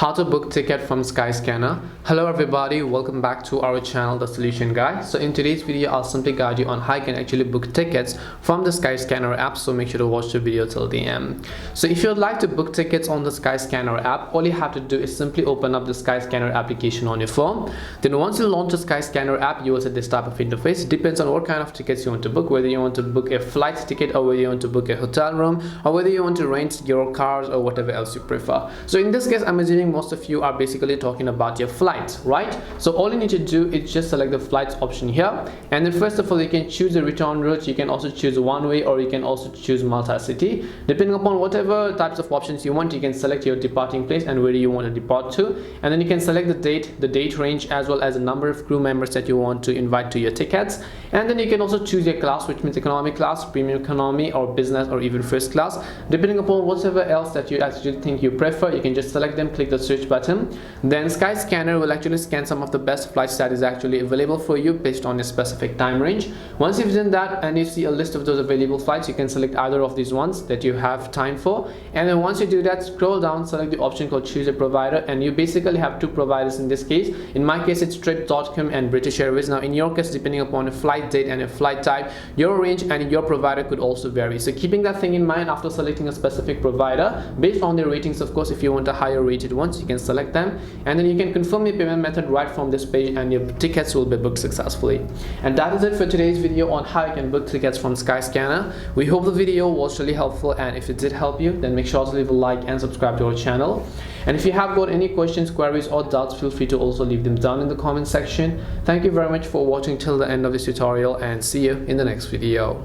How to book ticket from Skyscanner. Hello everybody, welcome back to our channel, The Solution Guy. So in today's video, I'll simply guide you on how you can actually book tickets from the Skyscanner app, so make sure to watch the video till the end. So if you'd like to book tickets on the Skyscanner app, all you have to do is simply open up the Skyscanner application on your phone. Then once you launch the Skyscanner app, you will see this type of interface. It depends on what kind of tickets you want to book, whether you want to book a flight ticket or whether you want to book a hotel room or whether you want to rent your cars or whatever else you prefer. So in this case, I'm assuming most of you are basically talking about your flights, right? So all you need to do is just select the flights option here, and then first of all you can choose the return route. You can also choose one way, or you can also choose multi-city. Depending upon whatever types of options you want, you can select your departing place and where you want to depart to, and then you can select the date range, as well as the number of crew members that you want to invite to your tickets. And then you can also choose your class, which means economy class, premium economy, or business, or even first class. Depending upon whatever else that you actually think you prefer, you can just select them, click the search button. Then Skyscanner will actually scan some of the best flights that is actually available for you based on a specific time range. Once you've done that and you see a list of those available flights, you can select either of these ones that you have time for, and then once you do that, scroll down, select the option called choose a provider, and you basically have two providers in this case. In my case, it's trip.com and British Airways. Now in your case, depending upon a flight date and a flight type, your range and your provider could also vary. So keeping that thing in mind, after selecting a specific provider based on their ratings, of course, if you want a higher rated ones, you can select them, and then you can confirm your payment method right from this page, and your tickets will be booked successfully. And that is it for today's video on how you can book tickets from Skyscanner. We hope the video was really helpful, and if it did help you, then make sure to leave a like and subscribe to our channel. And if you have got any questions, queries, or doubts, feel free to also leave them down in the comment section. Thank you very much for watching till the end of this tutorial, and see you in the next video.